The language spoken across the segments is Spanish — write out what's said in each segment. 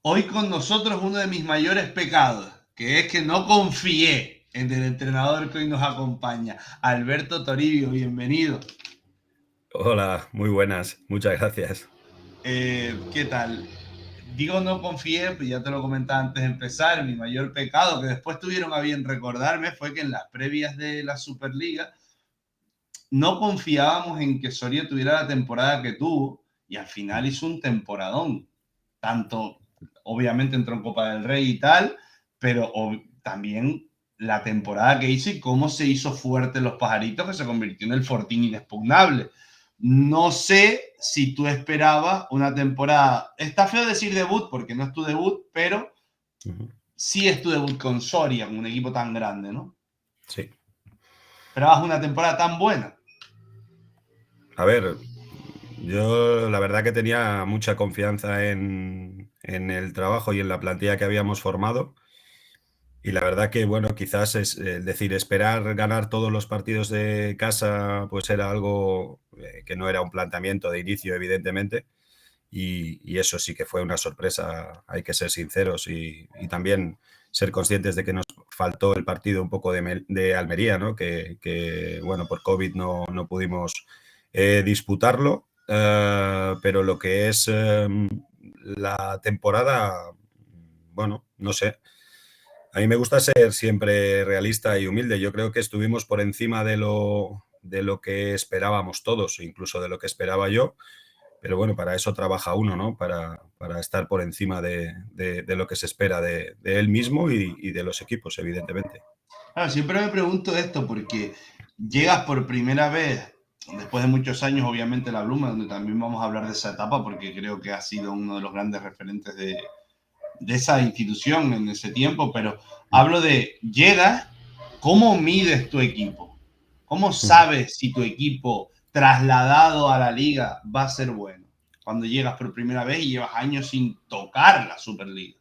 Hoy con nosotros uno de mis mayores pecados, que es que no confié en el entrenador que hoy nos acompaña, Alberto Toribio, bienvenido. Hola, muy buenas, muchas gracias. ¿Qué tal? Digo no confié, pues ya te lo comentaba antes de empezar, mi mayor pecado, que después tuvieron a bien recordarme, fue que en las previas de la Superliga no confiábamos en que Soria tuviera la temporada que tuvo y al final hizo un temporadón. Tanto, obviamente entró en Copa del Rey y tal, pero también la temporada que hizo y cómo se hizo fuerte los pajaritos, que se convirtió en el fortín inexpugnable. No sé si tú esperabas una temporada. Está feo decir debut porque no es tu debut, pero Ujú. sí es tu debut con Soria, con un equipo tan grande, ¿no? Sí, Esperabas una temporada tan buena. a ver, yo la verdad que tenía mucha confianza en el trabajo y en la plantilla que habíamos formado. Y la verdad que, bueno, quizás es decir, esperar ganar todos los partidos de casa, pues era algo que no era un planteamiento de inicio, evidentemente. Y eso sí que fue una sorpresa, hay que ser sinceros y también ser conscientes de que nos faltó el partido un poco de Almería, ¿no? Bueno, por COVID no pudimos disputarlo, pero lo que es la temporada, bueno, no sé. A mí me gusta ser siempre realista y humilde. Yo creo que estuvimos por encima de lo que esperábamos todos, incluso de lo que esperaba yo. Pero bueno, para eso trabaja uno, ¿no? Para estar por encima de lo que se espera de él mismo y de los equipos, evidentemente. Claro, siempre me pregunto esto porque llegas por primera vez, después de muchos años, obviamente, la Bluma, donde también vamos a hablar de esa etapa, porque creo que ha sido uno de los grandes referentes de esa institución en ese tiempo, pero hablo de llegas, ¿cómo mides tu equipo? ¿Cómo sabes si tu equipo trasladado a la liga va a ser bueno? Cuando llegas por primera vez y llevas años sin tocar la Superliga.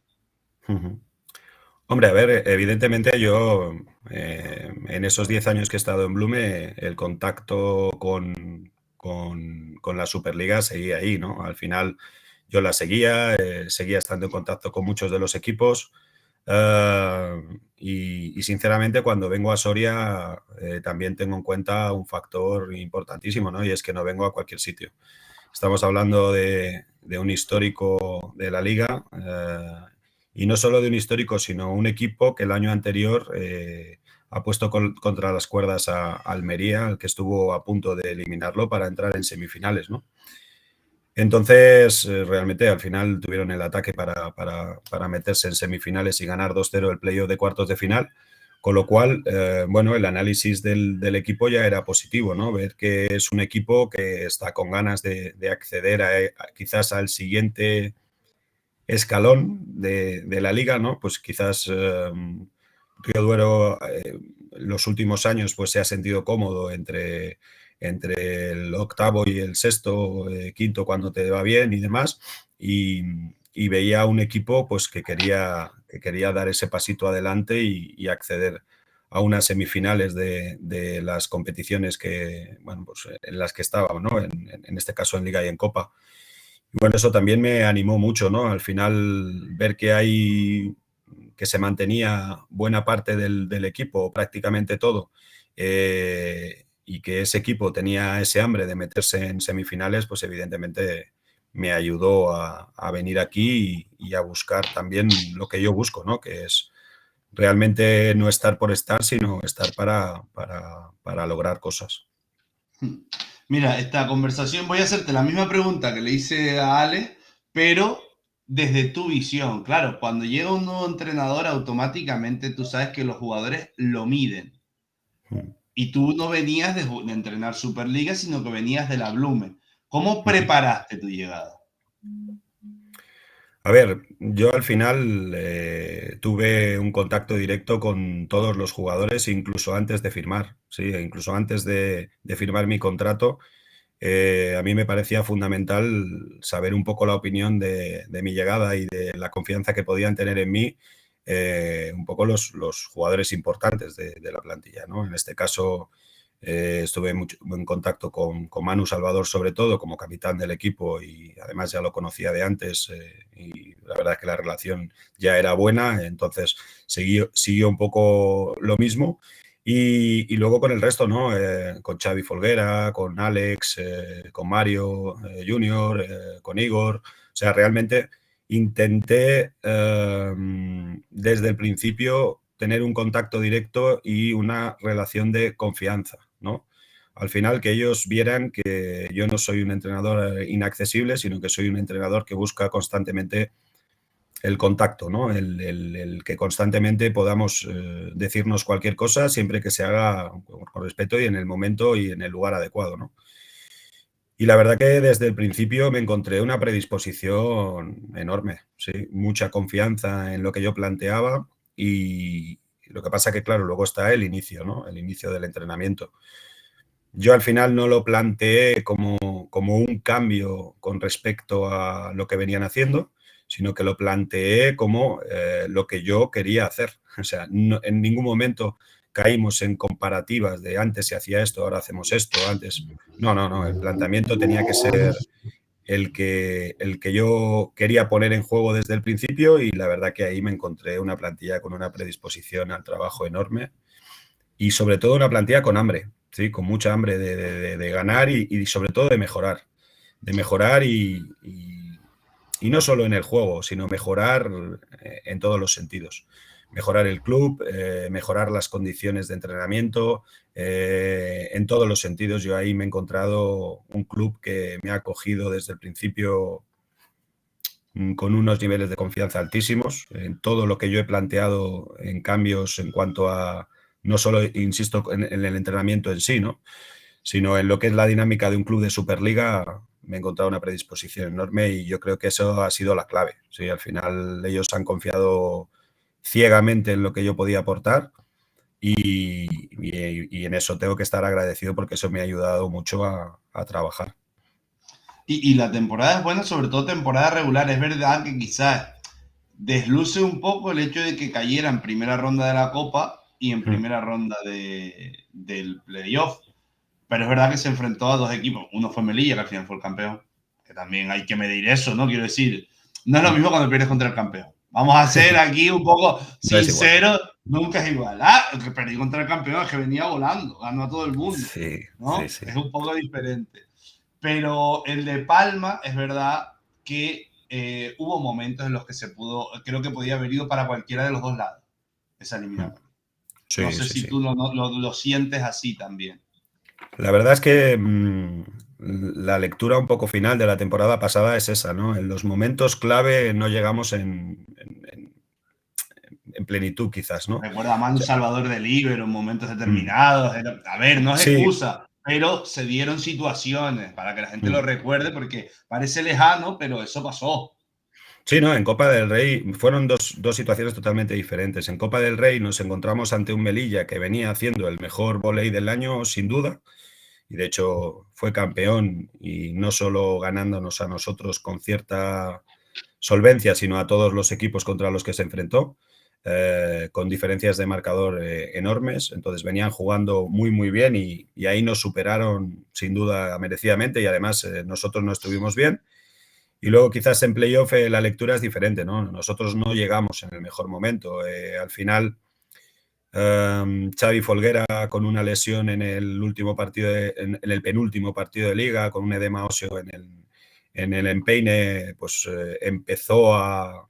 Hombre, a ver, evidentemente yo en esos 10 años que he estado en Blume, el contacto con la Superliga seguía ahí, ¿no? Al final yo la seguía estando en contacto con muchos de los equipos. Y sinceramente cuando vengo a Soria también tengo en cuenta un factor importantísimo, ¿no? Y es que no vengo a cualquier sitio. Estamos hablando de un histórico de la liga y no solo de un histórico, sino un equipo que el año anterior ha puesto contra las cuerdas a Almería, el que estuvo a punto de eliminarlo para entrar en semifinales, ¿no? Entonces, realmente al final tuvieron el ataque para meterse en semifinales y ganar 2-0 el playoff de cuartos de final, con lo cual, bueno, el análisis del equipo ya era positivo, ¿no? Ver que es un equipo que está con ganas de acceder quizás al siguiente escalón de la liga, ¿no? Pues quizás Río Duero los últimos años pues se ha sentido cómodo entre el octavo y el sexto, quinto cuando te va bien y demás, y, y veía un equipo pues que quería dar ese pasito adelante y acceder a unas semifinales de las competiciones bueno, pues, en las que estaba, ¿no? En este caso en Liga y en Copa. Bueno, eso también me animó mucho, ¿no? Al final, ver que se mantenía buena parte del equipo, prácticamente todo, y que ese equipo tenía ese hambre de meterse en semifinales, pues evidentemente me ayudó a venir aquí y a buscar también lo que yo busco, ¿no? Que es realmente no estar por estar, sino estar para lograr cosas. Mira, esta conversación voy a hacerte la misma pregunta que le hice a Ale, pero desde tu visión. Claro, cuando llega un nuevo entrenador, automáticamente tú sabes que los jugadores lo miden. Y tú no venías de entrenar Superliga, sino que venías de la Blume. ¿Cómo preparaste tu llegada? A ver, yo al final tuve un contacto directo con todos los jugadores, incluso antes de firmar, sí, incluso antes de firmar mi contrato. A mí me parecía fundamental saber un poco la opinión de mi llegada y de la confianza que podían tener en mí un poco los jugadores importantes de la plantilla, ¿no? En este caso, Estuve mucho en contacto con Manu Salvador, sobre todo, como capitán del equipo, y además ya lo conocía de antes, y la verdad es que la relación ya era buena, entonces siguió un poco lo mismo. Y luego con el resto, ¿no? Con Xavi Folguera, con Alex, con Mario Junior, con Igor. O sea, realmente intenté desde el principio tener un contacto directo y una relación de confianza, ¿no? Al final, que ellos vieran que yo no soy un entrenador inaccesible, sino que soy un entrenador que busca constantemente el contacto, ¿no? El que constantemente podamos decirnos cualquier cosa siempre que se haga con respeto y en el momento y en el lugar adecuado, ¿no? Y la verdad que desde el principio me encontré una predisposición enorme, sí, mucha confianza en lo que yo planteaba y lo que pasa que, claro, luego está el inicio, ¿no? El inicio del entrenamiento. Yo al final no lo planteé como un cambio con respecto a lo que venían haciendo, sino que lo planteé como lo que yo quería hacer. O sea, en ningún momento caímos en comparativas de antes se hacía esto, ahora hacemos esto, antes. No, no, no. El planteamiento tenía que ser el que yo quería poner en juego desde el principio y la verdad que ahí me encontré una plantilla con una predisposición al trabajo enorme y sobre todo una plantilla con hambre, ¿sí? Con mucha hambre de ganar y sobre todo de mejorar. De mejorar y no solo en el juego, sino mejorar en todos los sentidos. Mejorar el club, mejorar las condiciones de entrenamiento, en todos los sentidos. Yo ahí me he encontrado un club que me ha acogido desde el principio con unos niveles de confianza altísimos en todo lo que yo he planteado en cambios en cuanto a, no solo, insisto, en el entrenamiento en sí, ¿no? Sino en lo que es la dinámica de un club de Superliga, me he encontrado una predisposición enorme y yo creo que eso ha sido la clave. Sí, al final ellos han confiado ciegamente en lo que yo podía aportar y en eso tengo que estar agradecido porque eso me ha ayudado mucho a trabajar. Y la temporada es buena, sobre todo temporada regular. Es verdad que quizás desluce un poco el hecho de que cayera en primera ronda de la Copa y en primera ronda del playoff. Pero es verdad que se enfrentó a dos equipos. Uno fue Melilla, que al final fue el campeón. Que también hay que medir eso, ¿no? Quiero decir, no es lo mismo cuando pierdes contra el campeón. Vamos a ser aquí un poco No es igual. sinceros. Nunca es igual. Ah, el que perdí contra el campeón es que venía volando, ganó a todo el mundo, Sí, ¿no? sí, sí. Es un poco diferente. Pero el de Palma, es verdad que hubo momentos en los que se pudo, creo que podía haber ido para cualquiera de los dos lados, esa eliminatoria. No Sí, sé sí, si sí. tú lo sientes así también. La verdad es que la lectura un poco final de la temporada pasada es esa, ¿no? En los momentos clave no llegamos en plenitud, quizás, ¿no? O Recuerda a Manu sea, Salvador de Líbero en momentos determinados. A ver, no es sí, excusa, pero se dieron situaciones para que la gente lo mm. recuerde porque parece lejano, pero eso pasó. Sí, no, en Copa del Rey fueron dos situaciones totalmente diferentes. En Copa del Rey nos encontramos ante un Melilla que venía haciendo el mejor vóley del año, sin duda, y de hecho fue campeón y no solo ganándonos a nosotros con cierta solvencia, sino a todos los equipos contra los que se enfrentó, con diferencias de marcador enormes. Entonces venían jugando muy, muy bien y ahí nos superaron sin duda merecidamente y además nosotros no estuvimos bien. Y luego quizás en playoff la lectura es diferente, ¿no? Nosotros no llegamos en el mejor momento. Al final, Xavi Folguera con una lesión en el último partido, en el penúltimo partido de liga, con un edema óseo en el empeine, pues empezó a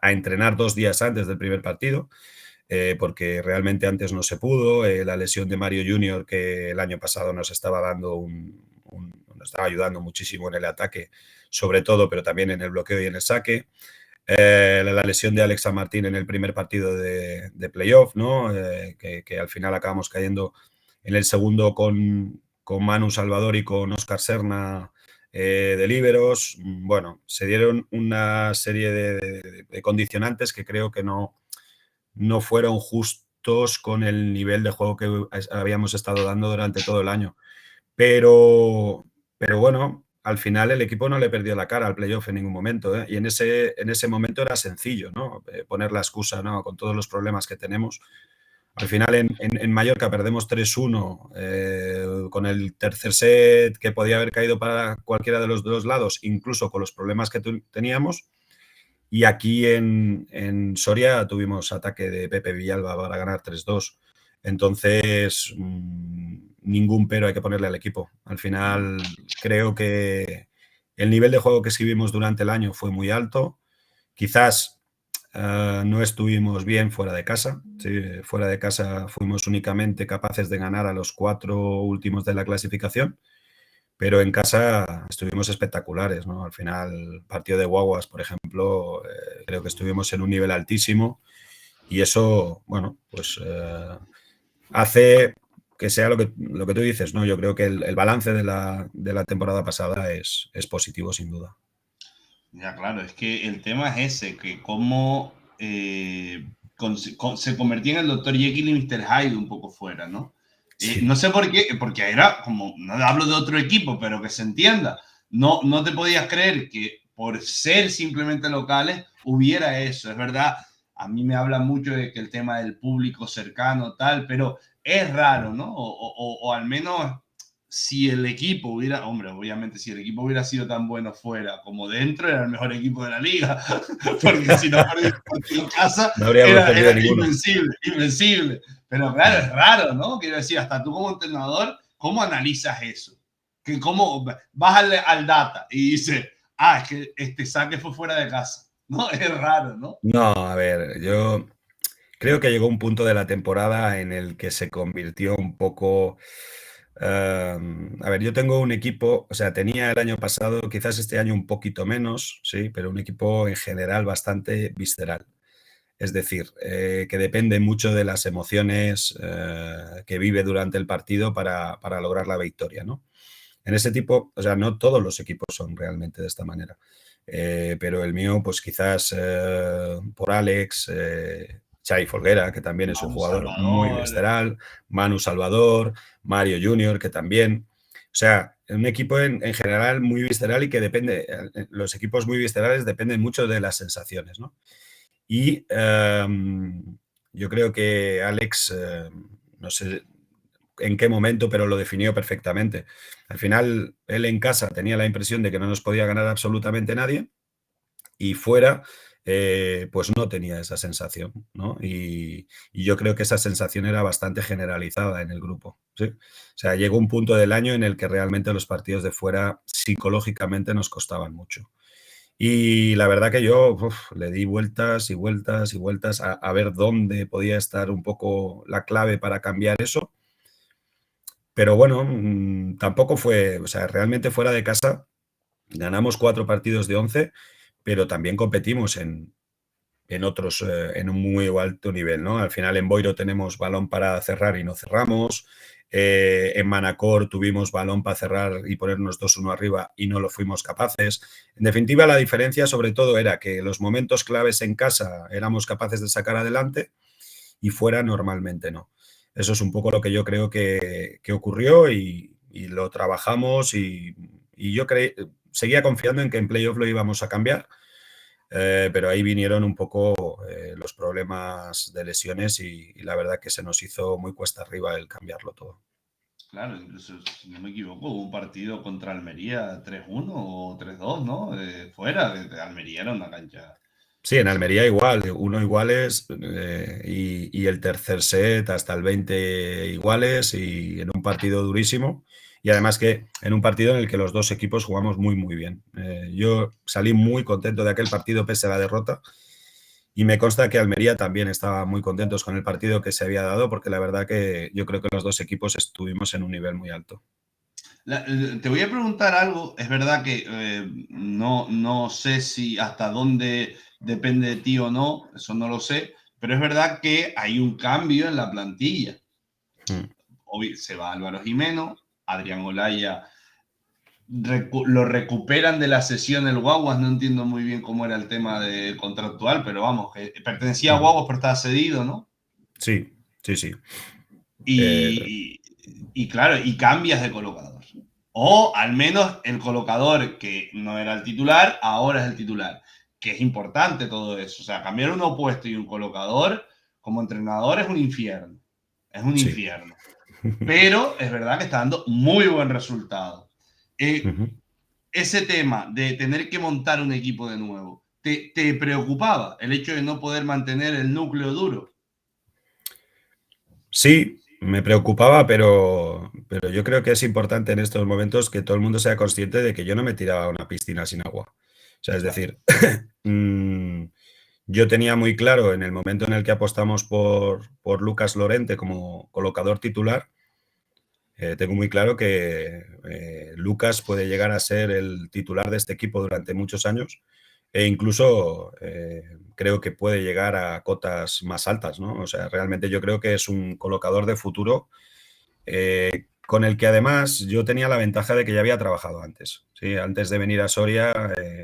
entrenar 2 días antes del primer partido, porque realmente antes no se pudo. La lesión de Mario Junior, que el año pasado nos estaba dando nos estaba ayudando muchísimo en el ataque, sobre todo, pero también en el bloqueo y en el saque. La lesión de Alex San Martín en el primer partido de playoff, ¿no? Que al final acabamos cayendo en el segundo con Manu Salvador y con Óscar Serna de líberos. Bueno, se dieron una serie de condicionantes que creo que no fueron justos con el nivel de juego que habíamos estado dando durante todo el año. Pero bueno, al final el equipo no le perdió la cara al playoff en ningún momento, ¿eh? Y en ese momento era sencillo, ¿no? Poner la excusa, ¿no? Con todos los problemas que tenemos, Al final en Mallorca perdemos 3-1 con el tercer set que podía haber caído para cualquiera de los dos lados, incluso con los problemas que teníamos. Y aquí en Soria tuvimos ataque de Pepe Villalba para ganar 3-2. Entonces, ningún pero hay que ponerle al equipo. Al final, creo que el nivel de juego que exhibimos durante el año fue muy alto. Quizás no estuvimos bien fuera de casa. Sí, fuera de casa fuimos únicamente capaces de ganar a los 4 últimos de la clasificación, pero en casa estuvimos espectaculares, ¿no? Al final, partido de guaguas, por ejemplo, creo que estuvimos en un nivel altísimo y eso, bueno, pues hace que sea lo que tú dices, ¿no? Yo creo que el balance de la temporada pasada es positivo, sin duda. Ya, claro, es que el tema es ese, que cómo se convertía en el Dr. Jekyll y Mr. Hyde un poco fuera, ¿no? Sí. No sé por qué, porque era como, no hablo de otro equipo, pero que se entienda, no te podías creer que por ser simplemente locales hubiera eso, es verdad, a mí me habla mucho de que el tema del público cercano, tal, pero es raro, ¿no? O al menos si el equipo hubiera, hombre, obviamente si el equipo hubiera sido tan bueno fuera como dentro, era el mejor equipo de la liga, porque si no perdía en casa, No habríamos perdido era ninguno. invencible, invencible. Pero claro, es raro, ¿no? Quiero decir, hasta tú como entrenador, ¿cómo analizas eso? Que cómo vas al data y dices, es que este saque fue fuera de casa, ¿no? Es raro, ¿no? No, a ver, yo creo que llegó un punto de la temporada en el que se convirtió un poco... a ver, yo tengo un equipo, o sea, tenía el año pasado, quizás este año un poquito menos, sí, pero un equipo en general bastante visceral. Es decir, que depende mucho de las emociones que vive durante el partido para lograr la victoria, ¿no? En ese tipo, o sea, no todos los equipos son realmente de esta manera. Pero el mío, pues quizás por Alex, Xavi Folguera, que también es un Manu jugador muy Salvador, visceral, Manu Salvador, Mario Junior, que también. O sea, un equipo en general muy visceral y que depende, los equipos muy viscerales dependen mucho de las sensaciones, ¿no? Y yo creo que Alex, no sé en qué momento, pero lo definió perfectamente. Al final, él en casa tenía la impresión de que no nos podía ganar absolutamente nadie y fuera, pues no tenía esa sensación, ¿no? Y yo creo que esa sensación era bastante generalizada en el grupo, ¿sí? O sea, llegó un punto del año en el que realmente los partidos de fuera psicológicamente nos costaban mucho. Y la verdad que yo le di vueltas y vueltas y vueltas a ver dónde podía estar un poco la clave para cambiar eso. Pero bueno, tampoco fue, o sea, realmente fuera de casa ganamos 4 partidos de 11, pero también competimos en otros, en un muy alto nivel, ¿no? Al final en Boiro tenemos balón para cerrar y no cerramos. En Manacor tuvimos balón para cerrar y ponernos 2-1 arriba y no lo fuimos capaces. En definitiva, la diferencia sobre todo era que los momentos claves en casa éramos capaces de sacar adelante y fuera normalmente no. Eso es un poco lo que yo creo que ocurrió y lo trabajamos y yo seguía confiando en que en playoff lo íbamos a cambiar. Pero ahí vinieron un poco los problemas de lesiones y la verdad que se nos hizo muy cuesta arriba el cambiarlo todo. claro, incluso si no me equivoco, hubo un partido contra Almería 3-1 o 3-2, ¿no? Fuera, de Almería era una cancha. Sí, en Sí, Almería igual, uno iguales y el tercer set hasta el 20 iguales y en un partido durísimo. Y además que en un partido en el que los dos equipos jugamos muy, muy bien. Yo salí muy contento de aquel partido pese a la derrota y me consta que Almería también estaba muy contentos con el partido que se había dado porque la verdad que yo creo que los dos equipos estuvimos en un nivel muy alto. Te voy a preguntar algo, es verdad que no sé si hasta dónde depende de ti o no, eso no lo sé, pero es verdad que hay un cambio en la plantilla. Mm. Se va Álvaro Jimeno, Adrián Olaya lo recuperan de la sesión el Guaguas, no entiendo muy bien cómo era el tema de contractual, pero vamos, que pertenecía a Ujú. Guaguas pero estaba cedido, ¿no? Sí, sí, sí. Eh, Y claro, y cambias de colocador. O al menos el colocador que no era el titular, ahora es el titular. Que es importante todo eso. O sea, cambiar un opuesto y un colocador como entrenador es un infierno. Es un Sí. infierno. Pero es verdad que está dando muy buen resultado. Ese tema de tener que montar un equipo de nuevo, ¿te preocupaba el hecho de no poder mantener el núcleo duro? Sí, me preocupaba, pero yo creo que es importante en estos momentos que todo el mundo sea consciente de que yo no me tiraba a una piscina sin agua. O sea, es Claro. decir, yo tenía muy claro en el momento en el que apostamos por Lucas Lorente como colocador titular, tengo muy claro que Lucas puede llegar a ser el titular de este equipo durante muchos años e incluso creo que puede llegar a cotas más altas, ¿no? O sea, realmente yo creo que es un colocador de futuro con el que además yo tenía la ventaja de que ya había trabajado antes. ¿Sí? Antes de venir a Soria,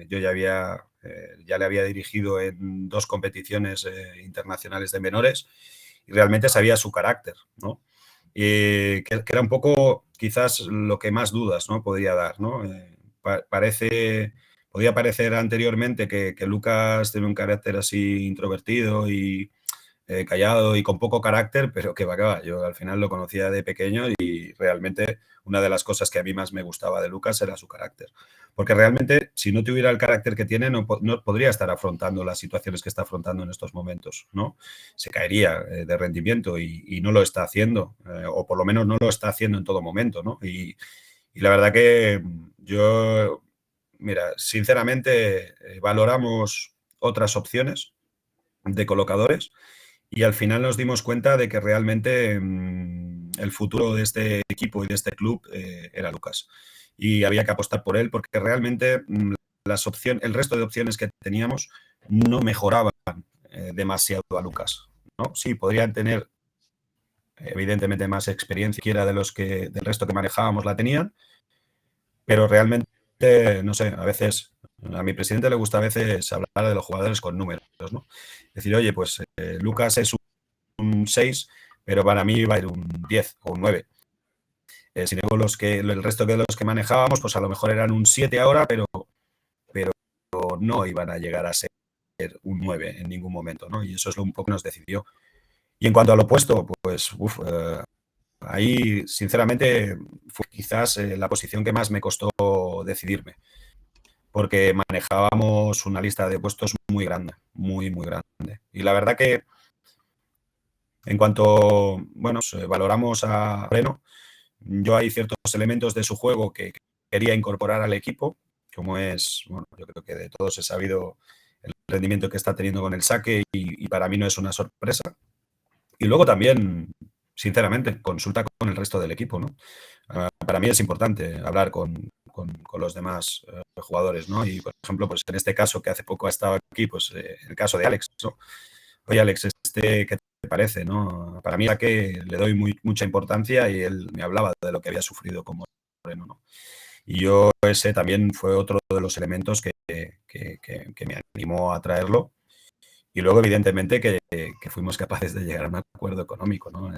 yo ya le había dirigido en 2 competiciones internacionales de menores y realmente sabía su carácter, ¿no? Que era un poco quizás lo que más dudas, ¿no? Podía dar, ¿no? Podía parecer anteriormente que Lucas tiene un carácter así introvertido y callado y con poco carácter, pero que va, yo al final lo conocía de pequeño y realmente una de las cosas que a mí más me gustaba de Lucas era su carácter. Porque realmente, si no tuviera el carácter que tiene, no podría estar afrontando las situaciones que está afrontando en estos momentos, ¿no? Se caería de rendimiento y no lo está haciendo, o por lo menos no lo está haciendo en todo momento, ¿no? Y la verdad que yo, mira, sinceramente valoramos otras opciones de colocadores y al final nos dimos cuenta de que realmente el futuro de este equipo y de este club era Lucas. Y había que apostar por él porque realmente el resto de opciones que teníamos no mejoraban demasiado a Lucas, ¿no? Sí, podrían tener evidentemente más experiencia, cualquiera de los que del resto que manejábamos la tenían, pero realmente, no sé, a veces, a mi presidente le gusta a veces hablar de los jugadores con números, ¿no? Decir, oye, pues Lucas es un 6, pero para mí va a ir un 10 o un 9. Sin embargo, el resto de los que manejábamos, pues a lo mejor eran un 7 ahora, pero no iban a llegar a ser un 9 en ningún momento, ¿no? Y eso es lo un poco que nos decidió. Y en cuanto al opuesto, pues ahí, sinceramente, fue quizás la posición que más me costó decidirme, porque manejábamos una lista de puestos muy grande, muy, muy grande. Y la verdad que en cuanto, bueno, valoramos a Moreno, yo hay ciertos elementos de su juego que quería incorporar al equipo, como es, bueno, yo creo que de todos he sabido el rendimiento que está teniendo con el saque y para mí no es una sorpresa. Y luego también, sinceramente, consulta con el resto del equipo, ¿no? Para mí es importante hablar con los demás jugadores, ¿no? Y, por ejemplo, pues en este caso que hace poco ha estado aquí, pues el caso de Alex, ¿no? Oye, Alex, ¿qué te parece, no? Para mí, que le doy mucha importancia y él me hablaba de lo que había sufrido con Moreno, ¿no? Y yo ese también fue otro de los elementos que me animó a traerlo. Y luego, evidentemente, que fuimos capaces de llegar a un acuerdo económico, ¿no?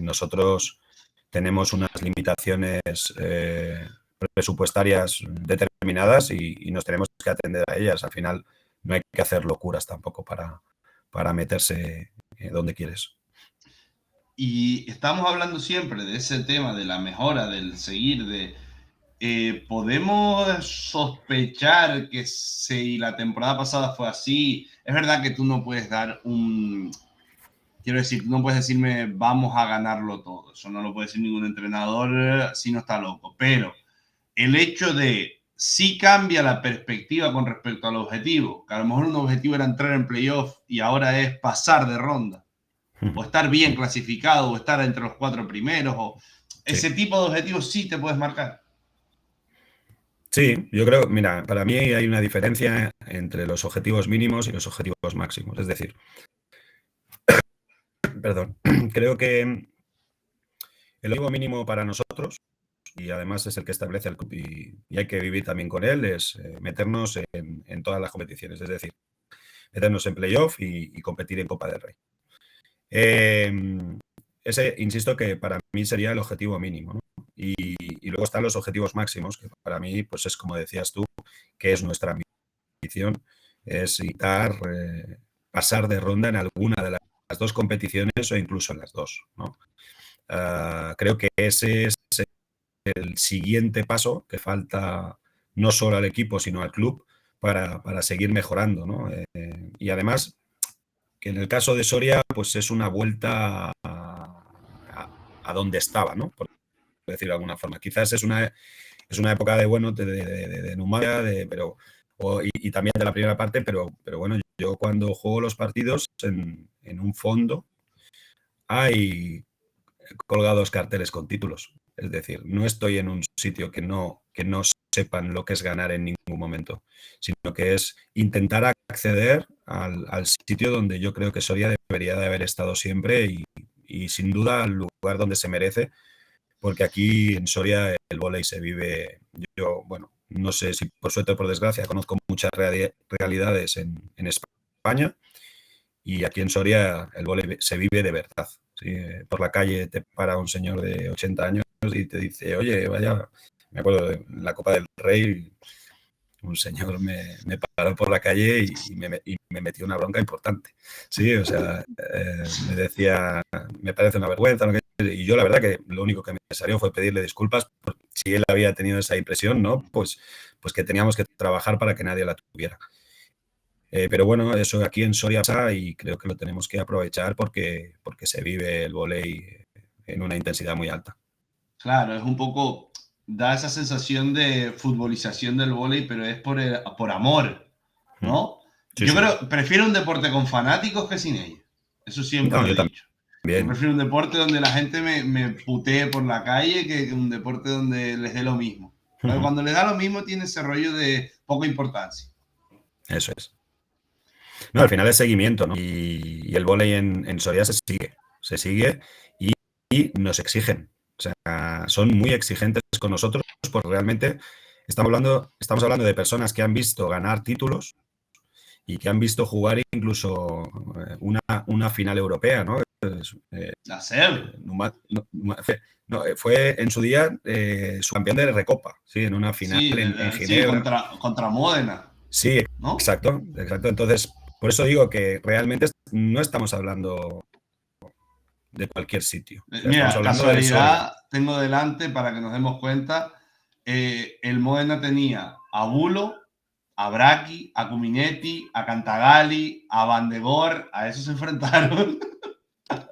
Nosotros tenemos unas limitaciones presupuestarias determinadas y nos tenemos que atender a ellas. Al final, no hay que hacer locuras tampoco para meterse donde quieres. Y estamos hablando siempre de ese tema, de la mejora, del seguir, podemos sospechar que si la temporada pasada fue así, es verdad que tú no puedes dar quiero decir, no puedes decirme vamos a ganarlo todo, eso no lo puede decir ningún entrenador si no está loco, pero el hecho de sí cambia la perspectiva con respecto al objetivo, que a lo mejor un objetivo era entrar en playoff y ahora es pasar de ronda, o estar bien clasificado, o estar entre los 4 primeros, o Sí. ese tipo de objetivos sí te puedes marcar. Sí, yo creo, mira, para mí hay una diferencia entre los objetivos mínimos y los objetivos máximos. Es decir, perdón, creo que el objetivo mínimo para nosotros, y además es el que establece el club y hay que vivir también con él, es meternos en todas las competiciones, es decir, meternos en playoff y competir en Copa del Rey. Ese, insisto, que para mí sería el objetivo mínimo, ¿no? Y luego están los objetivos máximos, que para mí, pues es como decías tú, que es nuestra ambición, es intentar pasar de ronda en alguna de las dos competiciones o incluso en las dos, ¿no? Creo que ese es el siguiente paso que falta no solo al equipo, sino al club para seguir mejorando, ¿no? Y además, que en el caso de Soria, pues es una vuelta a donde estaba, ¿no? Por decirlo de alguna forma. Quizás es una época de, bueno, de Numancia, y también de la primera parte, pero bueno, yo cuando juego los partidos en un fondo hay colgados carteles con títulos. Es decir, no estoy en un sitio que no sepan lo que es ganar en ningún momento, sino que es intentar acceder al sitio donde yo creo que Soria debería de haber estado siempre y sin duda al lugar donde se merece, porque aquí en Soria el vóley se vive, yo, bueno, no sé si por suerte o por desgracia, conozco muchas realidades en España, y aquí en Soria el vóley se vive de verdad. ¿Sí? Por la calle te para un señor de 80 años y te dice, oye, vaya, me acuerdo de la Copa del Rey, un señor me paró por la calle y me metió una bronca importante. Sí, o sea, me decía, me parece una vergüenza, ¿no? Y yo la verdad que lo único que me salió fue pedirle disculpas por si él había tenido esa impresión, ¿no? Pues que teníamos que trabajar para que nadie la tuviera. Pero bueno, eso aquí en Soria pasa y creo que lo tenemos que aprovechar porque se vive el vóley en una intensidad muy alta. Claro, es un poco, da esa sensación de futbolización del vóley, pero es por amor, ¿no? Sí, Yo sí. prefiero un deporte con fanáticos que sin ellos. Eso siempre No, lo yo he dicho. Yo también. prefiero un deporte donde la gente me putee por la calle que un deporte donde les dé lo mismo. Pero cuando les da lo mismo tiene ese rollo de poca importancia. Eso es. No, al final es seguimiento, ¿no? Y el vóley en Soria se sigue y nos exigen. O sea, son muy exigentes con nosotros porque realmente estamos hablando de personas que han visto ganar títulos y que han visto jugar incluso una final europea, ¿no? Hacer. Fue en su día su campeón de Recopa, ¿sí? En una final Sí, en sí, Ginebra. contra Módena, Sí, ¿no? exacto. Entonces, por eso digo que realmente no estamos hablando de cualquier sitio. O sea, estamos Mira, hablando de Soria. casualidad, tengo delante para que nos demos cuenta, el Módena tenía a Bulo, a Bracchi, a Cuminetti, a Cantagalli, a Van de Boer, a esos se enfrentaron.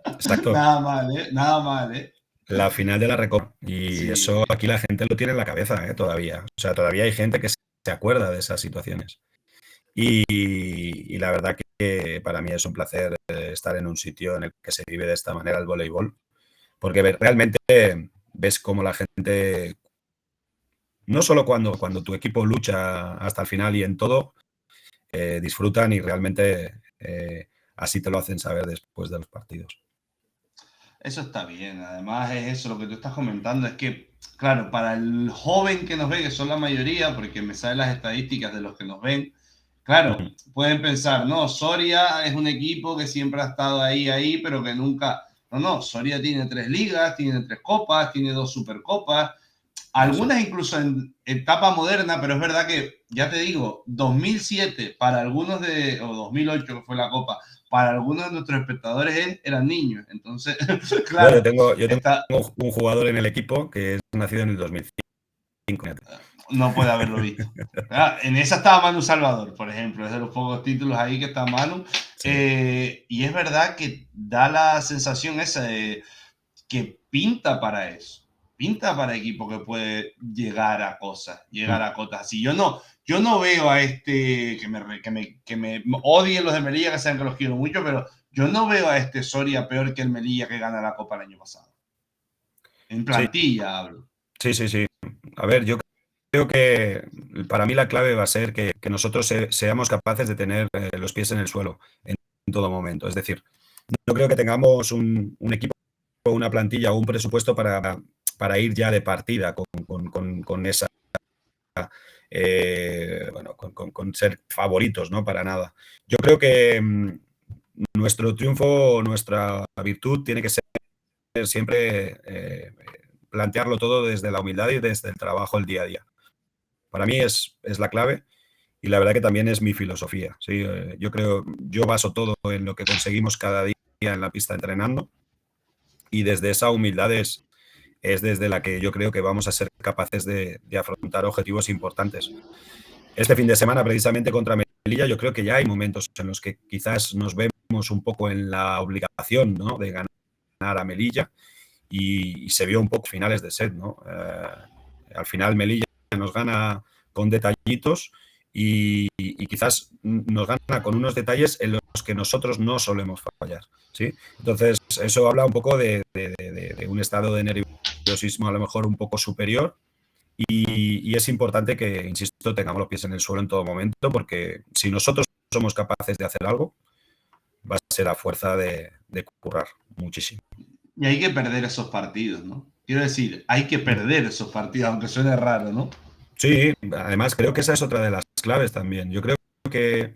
Exacto. Nada mal, ¿eh? Nada mal, ¿eh? La final de la Recopa. Y Sí. eso aquí la gente lo tiene en la cabeza, todavía. O sea, todavía hay gente que se acuerda de esas situaciones. Y la verdad que para mí es un placer estar en un sitio en el que se vive de esta manera el voleibol, porque realmente ves cómo la gente, no solo cuando tu equipo lucha hasta el final y en todo, disfrutan y realmente así te lo hacen saber después de los partidos. Eso está bien. Además es eso, lo que tú estás comentando, es que, claro, para el joven que nos ve, que son la mayoría, porque me salen las estadísticas de los que nos ven, claro, pueden pensar, no, Soria es un equipo que siempre ha estado ahí, pero que nunca... No, no, Soria tiene 3 ligas, tiene 3 copas, tiene 2 supercopas, algunas incluso en etapa moderna, pero es verdad que, ya te digo, 2007 para algunos o 2008 que fue la Copa, para algunos de nuestros espectadores eran niños. Entonces, Bueno, claro, yo tengo está, un jugador en el equipo que es nacido en el 2005. no puede haberlo visto. En esa estaba Manu Salvador, por ejemplo, es de los pocos títulos ahí que está Manu. Sí. Y es verdad que da la sensación esa de que pinta para eso. Pinta para equipo que puede llegar a cosas, llegar a cotas así. Yo no veo a este, que me odien los de Melilla, que sean que los quiero mucho, pero yo no veo a este Soria peor que el Melilla que gana la Copa el año pasado. En Sí, plantilla hablo. sí, sí, sí. A ver, yo creo que para mí la clave va a ser que nosotros seamos capaces de tener los pies en el suelo en todo momento. Es decir, no creo que tengamos un equipo, una plantilla o un presupuesto para ir ya de partida con esa, bueno, con ser favoritos, ¿no? Para nada. Yo creo que nuestro triunfo, nuestra virtud tiene que ser siempre plantearlo todo desde la humildad y desde el trabajo el día a día. Para mí es la clave y la verdad que también es mi filosofía. ¿Sí? Yo baso todo en lo que conseguimos cada día en la pista entrenando, y desde esa humildad es desde la que yo creo que vamos a ser capaces de afrontar objetivos importantes. Este fin de semana, precisamente contra Melilla, yo creo que ya hay momentos en los que quizás nos vemos un poco en la obligación, ¿no?, de ganar a Melilla, y se vio un poco finales de set, ¿no? Al final Melilla nos gana con detallitos y quizás nos gana con unos detalles en los que nosotros no solemos fallar, ¿sí? Entonces, eso habla un poco de un estado de nerviosismo a lo mejor un poco superior, y es importante que, insisto, tengamos los pies en el suelo en todo momento, porque si nosotros somos capaces de hacer algo, va a ser a fuerza de currar muchísimo. Y hay que perder esos partidos, ¿no? Quiero decir, hay que perder esos partidos, aunque suene raro, ¿no? Sí, además creo que esa es otra de las claves también. Yo creo que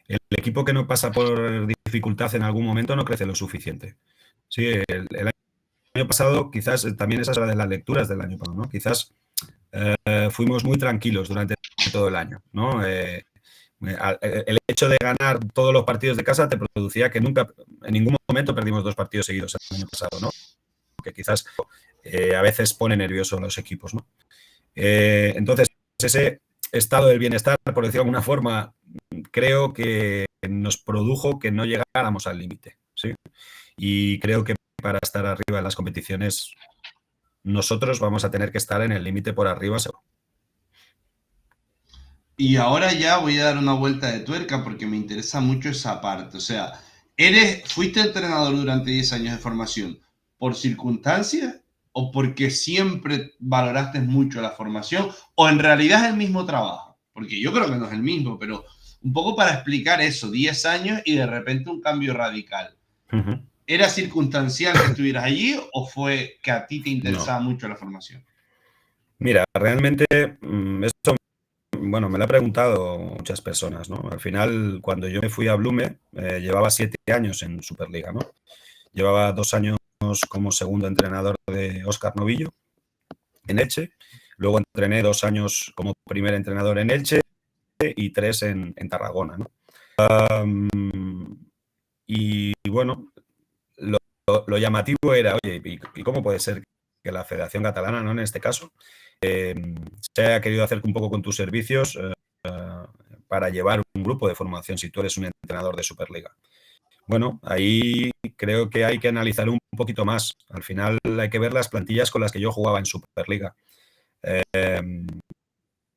el equipo que no pasa por dificultad en algún momento no crece lo suficiente. Sí, el año pasado, quizás también esa es una de las lecturas del año pasado, ¿no? Quizás fuimos muy tranquilos durante todo el año, ¿no? El hecho de ganar todos los partidos de casa te producía que nunca, en ningún momento perdimos 2 partidos seguidos el año pasado, ¿no? Que quizás a veces pone nervioso a los equipos, ¿no? Entonces, ese estado del bienestar, por decirlo de alguna forma, creo que nos produjo que no llegáramos al límite, ¿sí? Y creo que para estar arriba en las competiciones, nosotros vamos a tener que estar en el límite por arriba, seguro. Y ahora ya voy a dar una vuelta de tuerca porque me interesa mucho esa parte. O sea, fuiste entrenador durante 10 años de formación por circunstancias o porque siempre valoraste mucho la formación, o en realidad es el mismo trabajo, porque yo creo que no es el mismo, pero un poco para explicar eso, 10 años y de repente un cambio radical. ¿Era circunstancial que estuvieras allí o fue que a ti te interesaba mucho la formación? Mira, realmente esto, bueno, me lo han preguntado muchas personas, ¿no? Al final, cuando yo me fui a Blume, llevaba 7 años en Superliga, ¿no? Llevaba 2 años como segundo entrenador de Óscar Novillo en Elche. Luego entrené 2 años como primer entrenador en Elche y 3 en Tarragona, ¿no? Y bueno, lo llamativo era, oye, ¿y cómo puede ser que la Federación Catalana, ¿no?, en este caso, se haya querido hacer un poco con tus servicios para llevar un grupo de formación si tú eres un entrenador de Superliga? Bueno, ahí creo que hay que analizar un poquito más. Al final hay que ver las plantillas con las que yo jugaba en Superliga.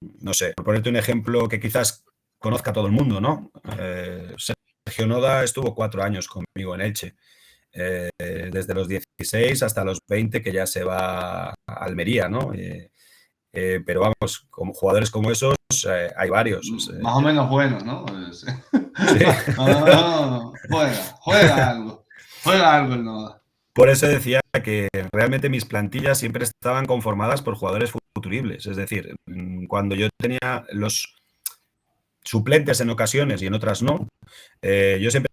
No sé, por ponerte un ejemplo que quizás conozca todo el mundo, ¿no? Sergio Noda estuvo 4 años conmigo en Elche. Desde los 16 hasta los 20, que ya se va a Almería, ¿no? Pero vamos, como jugadores como esos hay varios. Más o menos buenos, ¿no? Sí. Juega algo el Noda. Por eso decía que realmente mis plantillas siempre estaban conformadas por jugadores futuribles. Es decir, cuando yo tenía los suplentes en ocasiones y en otras no, yo siempre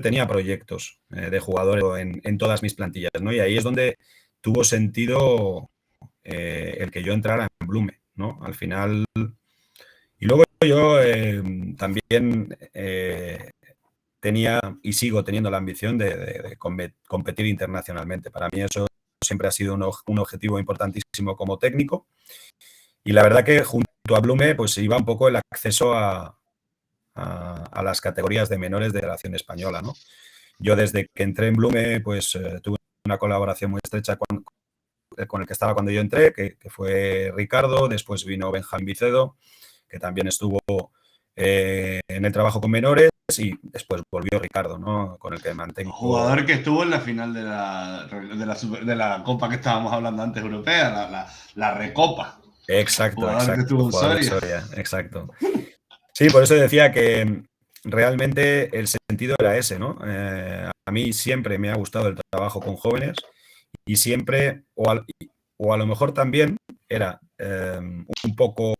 tenía proyectos de jugadores en todas mis plantillas, ¿no? Y ahí es donde tuvo sentido el que yo entrara en Blume, ¿no? Al final. Y luego yo también tenía y sigo teniendo la ambición de competir internacionalmente. Para mí eso siempre ha sido un objetivo importantísimo como técnico. Y la verdad que junto a Blume pues iba un poco el acceso a las categorías de menores de la Federación Española, ¿no? Yo desde que entré en Blume pues tuve una colaboración muy estrecha con el que estaba cuando yo entré, que fue Ricardo. Después vino Benjamín Vicedo, que también estuvo en el trabajo con menores, y después volvió Ricardo, ¿no?, con el que mantengo. Jugador que estuvo en la final de la Copa que estábamos hablando antes, europea, la Recopa. Exacto, jugador exacto. Que estuvo en jugador Soria, exacto. Sí, por eso decía que realmente el sentido era ese, ¿no? A mí siempre me ha gustado el trabajo con jóvenes y siempre, o a lo mejor también era un poco,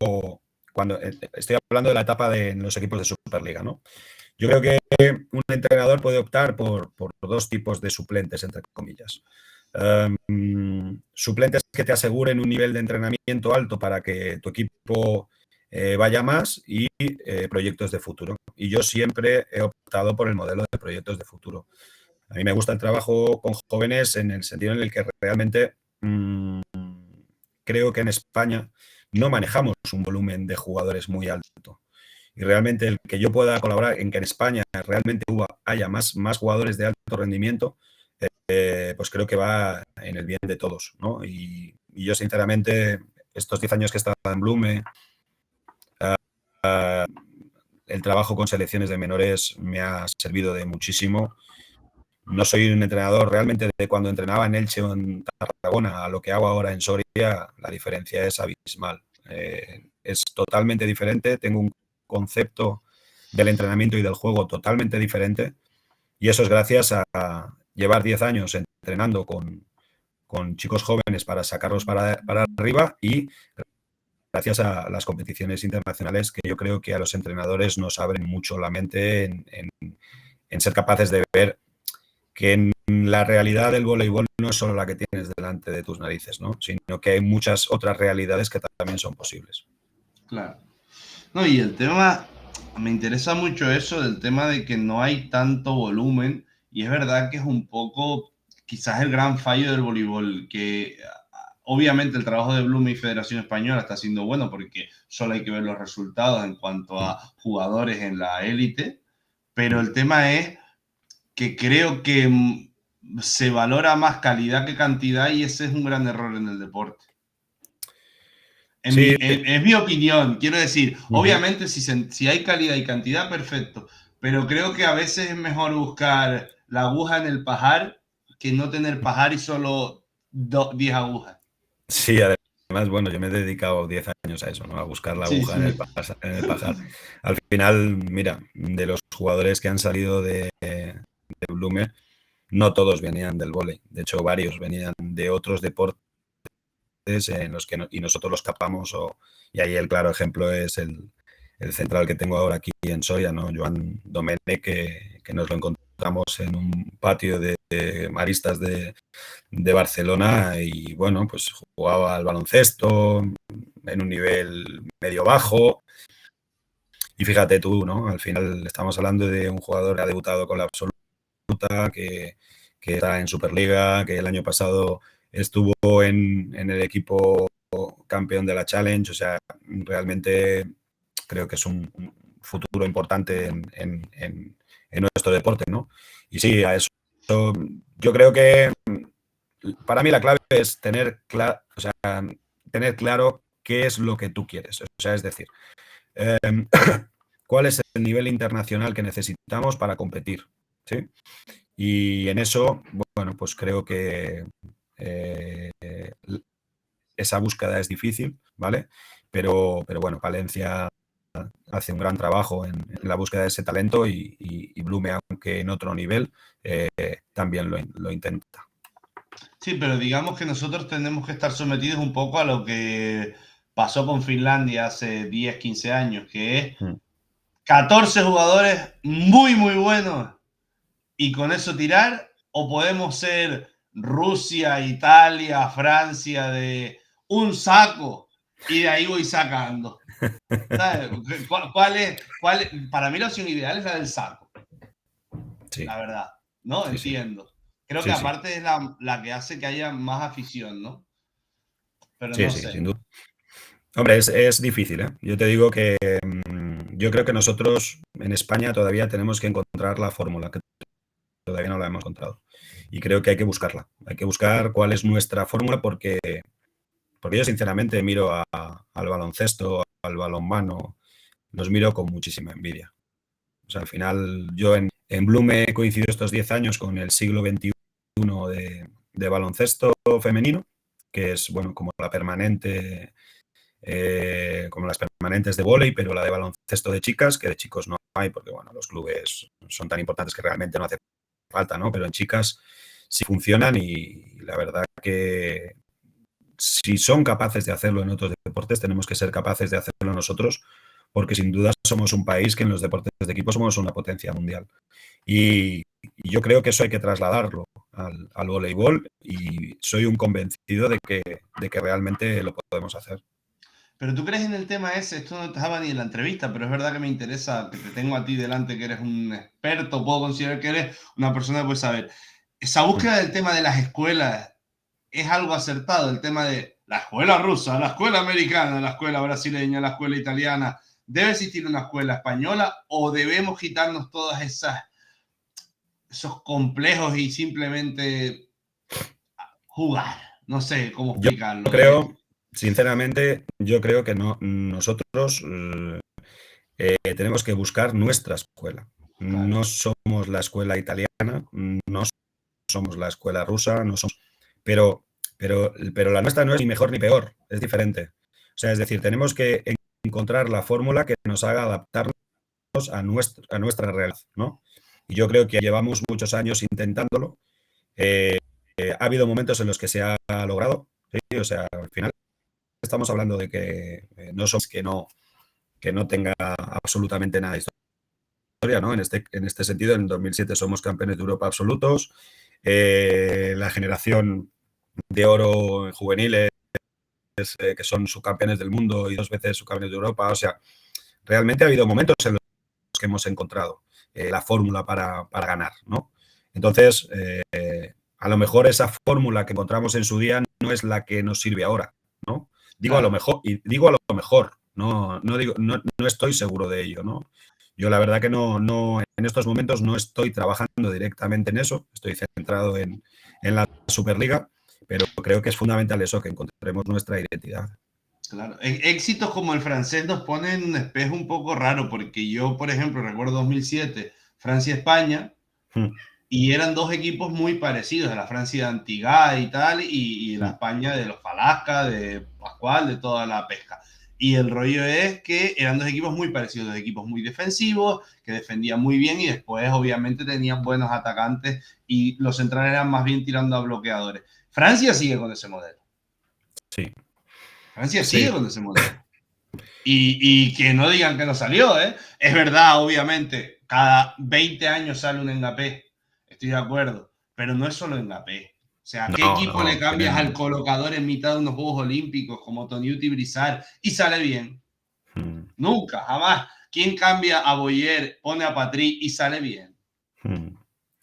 cuando estoy hablando de la etapa de los equipos de Superliga, ¿no? Yo creo que un entrenador puede optar por 2 tipos de suplentes, entre comillas. Suplentes que te aseguren un nivel de entrenamiento alto para que tu equipo vaya más, y proyectos de futuro. Y yo siempre he optado por el modelo de proyectos de futuro. A mí me gusta el trabajo con jóvenes en el sentido en el que realmente creo que en España no manejamos un volumen de jugadores muy alto. Y realmente el que yo pueda colaborar en que en España realmente haya más jugadores de alto rendimiento, pues creo que va en el bien de todos, ¿no? Y yo, sinceramente, estos 10 años que he estado en Blume, el trabajo con selecciones de menores me ha servido de muchísimo. No soy un entrenador realmente de cuando entrenaba en Elche o en Tarragona a lo que hago ahora en Soria, la diferencia es abismal. Es totalmente diferente, tengo un concepto del entrenamiento y del juego totalmente diferente, y eso es gracias a llevar 10 años entrenando con chicos jóvenes para sacarlos para arriba, y gracias a las competiciones internacionales que yo creo que a los entrenadores nos abren mucho la mente en ser capaces de ver que en la realidad del voleibol no es solo la que tienes delante de tus narices, ¿no? Sino que hay muchas otras realidades que también son posibles. Claro. No, y el tema, me interesa mucho eso del tema de que no hay tanto volumen, y es verdad que es un poco quizás el gran fallo del voleibol, que obviamente el trabajo de Bloom y Federación Española está siendo bueno porque solo hay que ver los resultados en cuanto a jugadores en la élite, pero el tema es que creo que se valora más calidad que cantidad, y ese es un gran error en el deporte. Sí. Es mi opinión, quiero decir, obviamente si hay calidad y cantidad, perfecto, pero creo que a veces es mejor buscar la aguja en el pajar que no tener pajar y solo 10 agujas. Sí, además, bueno, yo me he dedicado 10 años a eso, ¿no? A buscar la Sí, aguja en sí. el pajar. Al final, mira, de los jugadores que han salido de Blume, no todos venían del vóley. De hecho, varios venían de otros deportes en los que y nosotros los capamos. Y ahí el claro ejemplo es el central que tengo ahora aquí en Soria, ¿no? Joan Domènech, que nos lo encontramos en un patio de maristas de Barcelona, y bueno, pues jugaba al baloncesto en un nivel medio bajo. Y fíjate tú, ¿no? Al final estamos hablando de un jugador que ha debutado con la absoluta, que está en Superliga, que el año pasado estuvo en el equipo campeón de la Challenge. O sea, realmente creo que es un futuro importante en nuestro deporte, ¿no? Y sí, a eso yo creo que para mí la clave es tener claro qué es lo que tú quieres. O sea, es decir, eh, cuál es el nivel internacional que necesitamos para competir, ¿sí? Y en eso, bueno, pues creo que esa búsqueda es difícil, ¿vale? Pero bueno, Valencia hace un gran trabajo en la búsqueda de ese talento, y Blume, aunque en otro nivel, también lo intenta. Sí, pero digamos que nosotros tenemos que estar sometidos un poco a lo que pasó con Finlandia hace 10, 15 años, que es 14 jugadores muy, muy buenos y con eso tirar, o podemos ser Rusia, Italia, Francia, de un saco, y de ahí voy sacando. ¿Sabes? Para mí la opción ideal es la del saco, Sí, la verdad, ¿no? sí, sí. Entiendo. Creo que Sí, sí. aparte es la que hace que haya más afición, ¿no? Pero Sí, no sí, sé. sin duda. Hombre, es difícil, ¿eh? Yo te digo que yo creo que nosotros en España todavía tenemos que encontrar la fórmula, que todavía no la hemos encontrado. Y creo que hay que buscarla. Hay que buscar cuál es nuestra fórmula, porque yo sinceramente miro al baloncesto, al balonmano, los miro con muchísima envidia. O sea, al final yo en Blume he coincidido estos 10 años con el siglo XXI de baloncesto femenino, que es, bueno, como la permanente, como las permanentes de vóley, pero la de baloncesto de chicas, que de chicos no hay, porque bueno, los clubes son tan importantes que realmente no hace falta, ¿no? Pero en chicas sí funcionan, y la verdad que si son capaces de hacerlo en otros deportes, tenemos que ser capaces de hacerlo nosotros, porque sin duda somos un país que en los deportes de equipo somos una potencia mundial. Y yo creo que eso hay que trasladarlo al voleibol, y soy un convencido de que realmente lo podemos hacer. Pero tú crees en el tema ese, esto no estaba ni en la entrevista, pero es verdad que me interesa, que te tengo a ti delante, que eres un experto, puedo considerar que eres una persona que puede saber. Esa Mm. búsqueda del tema de las escuelas es algo acertado, el tema de la escuela rusa, la escuela americana, la escuela brasileña, la escuela italiana. ¿Debe existir una escuela española o debemos quitarnos todas esos complejos y simplemente jugar? No sé cómo Yo explicarlo. creo, sinceramente, yo creo que no, nosotros tenemos que buscar nuestra escuela. Claro, No somos la escuela italiana, no somos la escuela rusa, no somos, pero, pero la nuestra no es ni mejor ni peor, es diferente. O sea, es decir, tenemos que encontrar la fórmula que nos haga adaptarnos a nuestra realidad, ¿no? Y yo creo que llevamos muchos años intentándolo. Eh, ha habido momentos en los que se ha logrado, ¿sí? O sea, al final estamos hablando de que no somos que no tenga absolutamente nada de historia, ¿no? En este sentido, en 2007 somos campeones de Europa absolutos. La generación de oro en juveniles, que son subcampeones del mundo y 2 veces subcampeones de Europa. O sea, realmente ha habido momentos en los que hemos encontrado la fórmula para ganar, ¿no? Entonces, a lo mejor esa fórmula que encontramos en su día no es la que nos sirve ahora, ¿no? Digo a lo claro. mejor, y digo a lo mejor, no, digo, no estoy seguro de ello, ¿no? Yo la verdad que no, en estos momentos no estoy trabajando directamente en eso, estoy centrado en la Superliga, pero creo que es fundamental eso, que encontremos nuestra identidad. Claro, éxitos como el francés nos ponen un espejo un poco raro, porque yo, por ejemplo, recuerdo 2007, Francia-España, Mm, y eran dos equipos muy parecidos, la Francia de Antigua y tal, y la mm, España de los Falasca, de Pascual, de toda la pesca. Y el rollo es que eran dos equipos muy parecidos, dos equipos muy defensivos, que defendían muy bien y después obviamente tenían buenos atacantes y los centrales eran más bien tirando a bloqueadores. Francia sigue con ese modelo. sí, Francia sí, sigue con ese modelo. Y que no digan que no salió, ¿eh? Es verdad, obviamente, cada 20 años sale un Mbappé, estoy de acuerdo, pero no es solo Mbappé. O sea, ¿qué no, equipo le no, cambias al tienen... colocador en mitad de unos Juegos Olímpicos como Toniuti Brizar y sale bien? Mm, Nunca, jamás. ¿Quién cambia a Boyer, pone a Patri y sale bien? mm.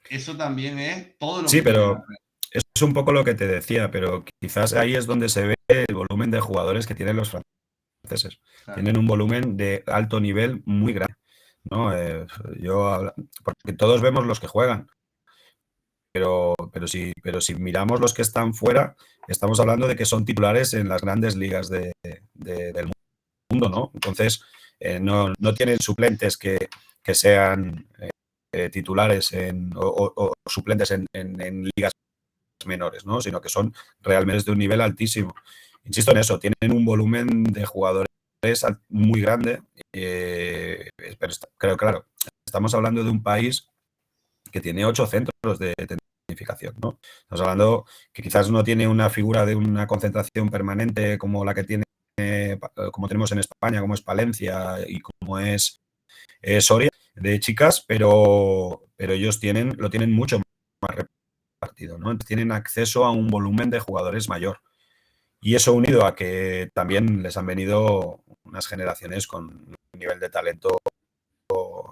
Eso también es todo lo Sí, que tiene pero la red. es un poco lo que te decía, pero quizás ahí es donde se ve el volumen de jugadores que tienen los franceses. Claro, Tienen un volumen de alto nivel muy grande, ¿no? Porque todos vemos los que juegan, pero si miramos los que están fuera, estamos hablando de que son titulares en las grandes ligas del mundo, ¿no? Entonces, no tienen suplentes que sean titulares o suplentes en ligas menores, ¿no? Sino que son realmente de un nivel altísimo. Insisto en eso, tienen un volumen de jugadores muy grande, pero creo, claro, estamos hablando de un país que tiene 8 centros de tecnificación, ¿no? Estamos hablando que quizás no tiene una figura de una concentración permanente como la que tiene, como tenemos en España, como es Palencia y como es Soria, de chicas, pero ellos lo tienen mucho más partido, ¿no? Tienen acceso a un volumen de jugadores mayor. Y eso unido a que también les han venido unas generaciones con un nivel de talento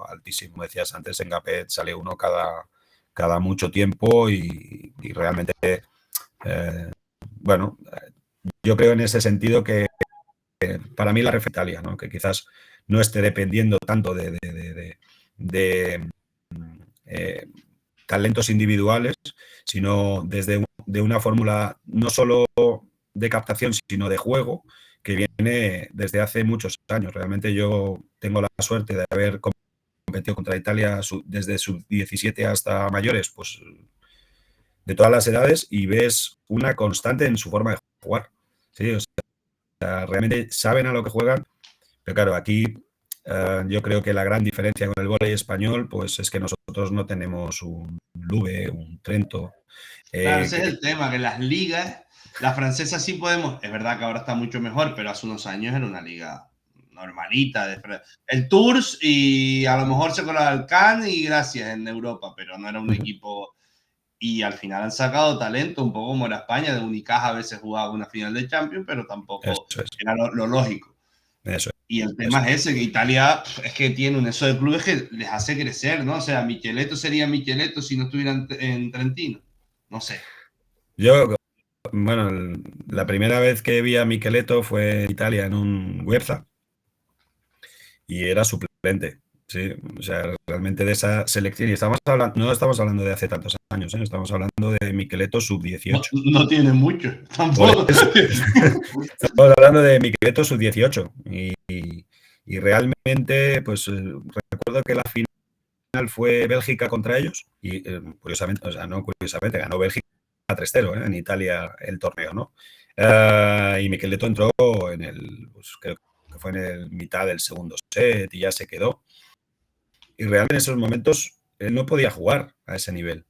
altísimo. Como decías antes, en Gapet sale uno cada mucho tiempo y realmente, eh, bueno, yo creo en ese sentido que para mí la Italia, ¿no? Que quizás no esté dependiendo tanto de eh, talentos individuales, sino de una fórmula no solo de captación, sino de juego, que viene desde hace muchos años. Realmente yo tengo la suerte de haber competido contra Italia desde sub 17 hasta mayores, pues de todas las edades, y ves una constante en su forma de jugar. Sí, o sea, realmente saben a lo que juegan, pero claro, aquí yo creo que la gran diferencia con el vóley español pues es que nosotros no tenemos un Luve, un Trento. claro, eh, ese es que, el tema, que las ligas, la francesa sí podemos, es verdad que ahora está mucho mejor, pero hace unos años era una liga normalita. El Tours y a lo mejor se colaba el Cannes y gracias en Europa, pero no era un equipo. Y al final han sacado talento, un poco como era España, de Unicaja a veces jugaba una final de Champions, pero tampoco eso es. era lo lógico. Eso, Y el eso. tema es ese, que Italia es que tiene un eso de clubes que les hace crecer, ¿no? O sea, Micheletto sería Micheletto si no estuviera en Trentino. No sé. Yo, bueno, la primera vez que vi a Micheletto fue en Italia en un Webza y era suplente. Sí, o sea, realmente de esa selección, y estamos hablando, no estamos hablando de hace tantos años, ¿eh? Estamos hablando de Micheletto No, sub-18. no tiene mucho, Por tampoco. eso, estamos hablando de Micheletto sub-18. Y realmente, pues recuerdo que la final fue Bélgica contra ellos y curiosamente, o sea, no curiosamente, ganó Bélgica 3-0 en Italia el torneo, ¿no? Y Micheletto entró en el, pues, creo que fue en el mitad del segundo set y ya se quedó. Y realmente en esos momentos él no podía jugar a ese nivel,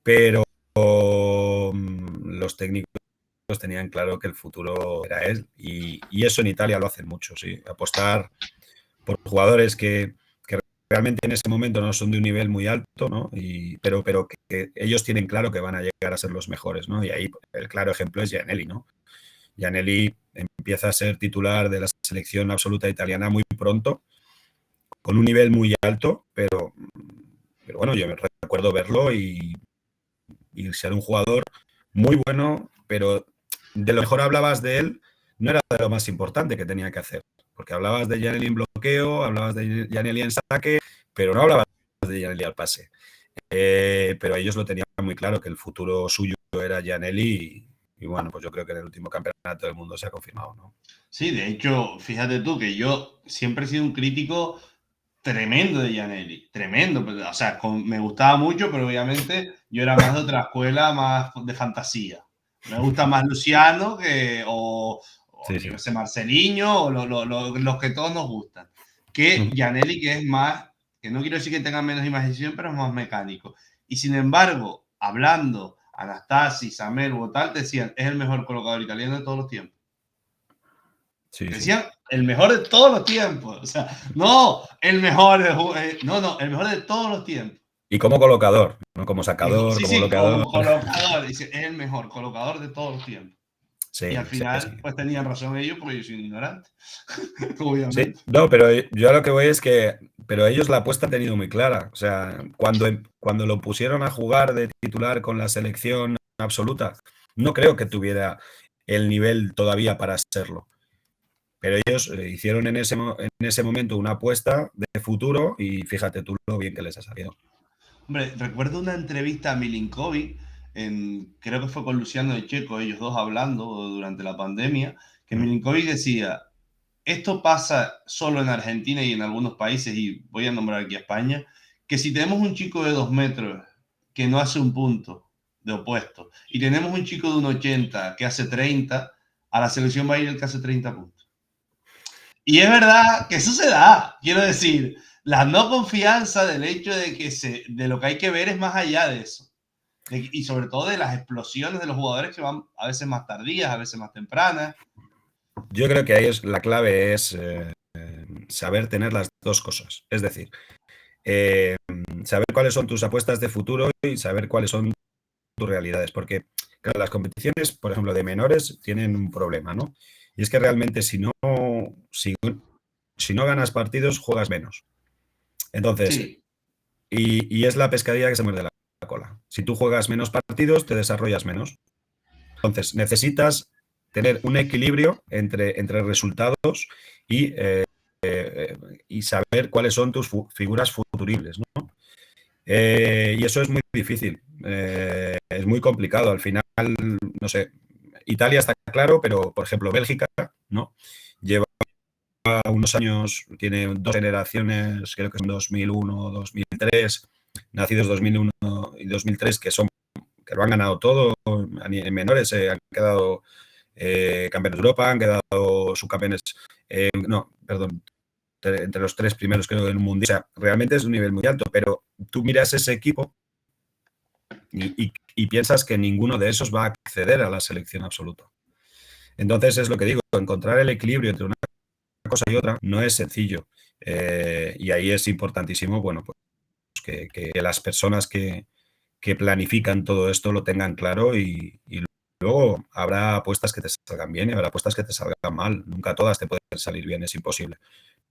pero los técnicos tenían claro que el futuro era él y eso en Italia lo hacen mucho, sí, apostar por jugadores que realmente en ese momento no son de un nivel muy alto, ¿no? Pero que ellos tienen claro que van a llegar a ser los mejores, ¿no? Y ahí el claro ejemplo es Gianelli, ¿no? Gianelli empieza a ser titular de la selección absoluta italiana muy pronto, con un nivel muy alto, pero bueno, yo me recuerdo verlo y ser un jugador muy bueno, pero de lo mejor hablabas de él, no era de lo más importante que tenía que hacer, porque hablabas de Gianelli en bloqueo, hablabas de Gianelli en saque, pero no hablabas de Gianelli al pase. Pero ellos lo tenían muy claro, que el futuro suyo era Gianelli y bueno, pues yo creo que en el último campeonato del mundo se ha confirmado, ¿no? Sí, de hecho, fíjate tú que yo siempre he sido un crítico tremendo de Gianelli, tremendo. O sea, me gustaba mucho, pero obviamente yo era más de otra escuela, más de fantasía. Me gusta más Luciano o Sí, yo qué sí. sé, Marceliño o los que todos nos gustan. Que Gianelli, que es más, que no quiero decir que tenga menos imaginación, pero es más mecánico. Y sin embargo, hablando, Anastasi, Samuel o tal, decían, es el mejor colocador italiano de todos los tiempos. Sí, sí. Decían el mejor de todos los tiempos. O sea, no el mejor no, el mejor de todos los tiempos. Y como colocador, no como sacador, Sí, como sí, bloqueador. como colocador. Dice, es el mejor colocador de todos los tiempos. Y al Sí, sí, sí. final, pues tenían razón ellos porque yo soy un ignorante. Sí, Obviamente. no, pero yo a lo que voy es que, pero ellos la apuesta han tenido muy clara. O sea, cuando lo pusieron a jugar de titular con la selección absoluta, no creo que tuviera el nivel todavía para serlo. Pero ellos hicieron en ese momento una apuesta de futuro y fíjate tú lo bien que les ha salido. Hombre, recuerdo una entrevista a Milinkovic, creo que fue con Luciano de Checo, ellos dos hablando durante la pandemia, que Mm. Milinkovic decía, esto pasa solo en Argentina y en algunos países, y voy a nombrar aquí a España, que si tenemos un chico de 2 metros que no hace un punto de opuesto, y tenemos un chico de 1,80 que hace 30, a la selección va a ir el que hace 30 puntos. Y es verdad que eso se da, quiero decir, la no confianza del hecho de que de lo que hay que ver es más allá de eso. Y sobre todo de las explosiones de los jugadores que van a veces más tardías, a veces más tempranas. Yo creo que ahí la clave es saber tener las dos cosas. Es decir, eh, saber cuáles son tus apuestas de futuro y saber cuáles son tus realidades. Porque, claro, las competiciones, por ejemplo, de menores tienen un problema, ¿no? Y es que realmente si, si no ganas partidos, juegas menos. Entonces, Sí, y es la pescadilla que se muerde la cola. Si tú juegas menos partidos, te desarrollas menos. Entonces, necesitas tener un equilibrio entre resultados y, eh, y saber cuáles son tus figuras futuribles, ¿no? Y eso es muy difícil, es muy complicado. Al final, no sé, Italia está claro, pero por ejemplo, Bélgica, ¿no? Lleva unos años, tiene dos generaciones, creo que son 2001, 2003, nacidos 2001 y 2003, que lo han ganado todo, en menores han quedado campeones de Europa, han quedado subcampeones, no, perdón, entre los tres primeros creo del mundial. O sea, realmente es un nivel muy alto, pero tú miras ese equipo y piensas que ninguno de esos va a acceder a la selección absoluta. Entonces es lo que digo, encontrar el equilibrio entre una cosa y otra no es sencillo. Y ahí es importantísimo, bueno, pues que las personas que planifican todo esto lo tengan claro y luego habrá apuestas que te salgan bien y habrá apuestas que te salgan mal. Nunca todas te pueden salir bien, es imposible.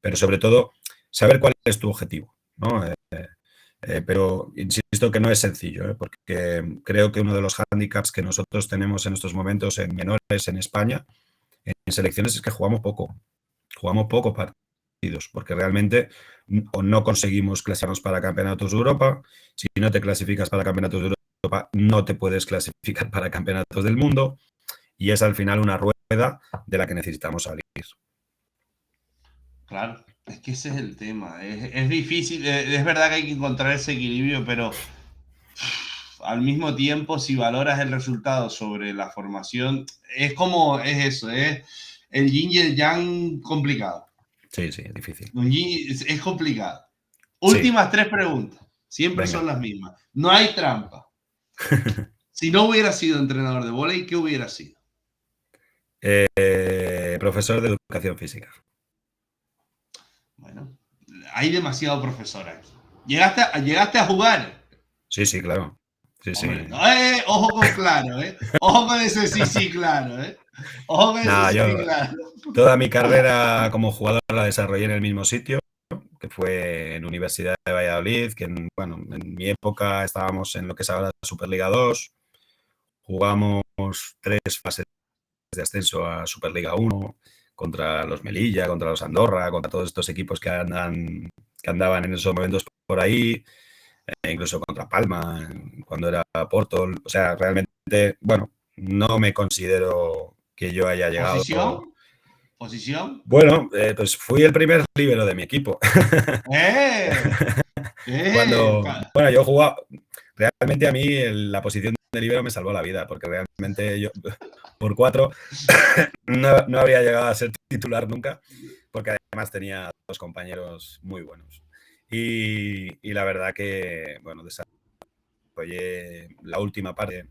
Pero sobre todo, saber cuál es tu objetivo, ¿no? Pero insisto que no es sencillo, porque creo que uno de los hándicaps que nosotros tenemos en estos momentos en menores en España, en selecciones, es que jugamos poco partidos, porque realmente o no conseguimos clasificarnos para campeonatos de Europa. Si no te clasificas para campeonatos de Europa, no te puedes clasificar para campeonatos del mundo, y es al final una rueda de la que necesitamos salir. Claro, es que ese es el tema. Es difícil, es verdad que hay que encontrar ese equilibrio, pero al mismo tiempo, si valoras el resultado sobre la formación, es como, es eso, es el yin y el yang complicado. Sí, sí, es difícil. Es complicado. Sí, Últimas 3 preguntas, siempre venga. son las mismas. No hay trampa. Si no hubiera sido entrenador de vóley, ¿qué hubiera sido? Profesor de educación física. Bueno, hay demasiado profesor aquí. ¿Llegaste a jugar? Sí, sí, claro. Sí, sí. Hombre, no, ojo con claro, ¿eh? Ojo con ese sí, sí, claro, ¿eh? Ojo con ese Nada, sí, sí, yo claro. toda mi carrera como jugador la desarrollé en el mismo sitio, que fue en Universidad de Valladolid, que bueno, en mi época estábamos en lo que es ahora Superliga 2, jugamos 3 fases de ascenso a Superliga 1 contra los Melilla, contra los Andorra, contra todos estos equipos que andaban en esos momentos por ahí, incluso contra Palma, cuando era Porto. O sea, realmente, bueno, no me considero que yo haya llegado. ¿Posición? ¿Posición? Bueno, pues fui el primer líbero de mi equipo. ¡Eh! Bueno, yo jugaba, realmente a mí la posición de líbero me salvó la vida, porque realmente yo por 4 no habría llegado a ser titular nunca, porque además tenía 2 compañeros muy buenos. Y la verdad que, bueno, desarrollé la última parte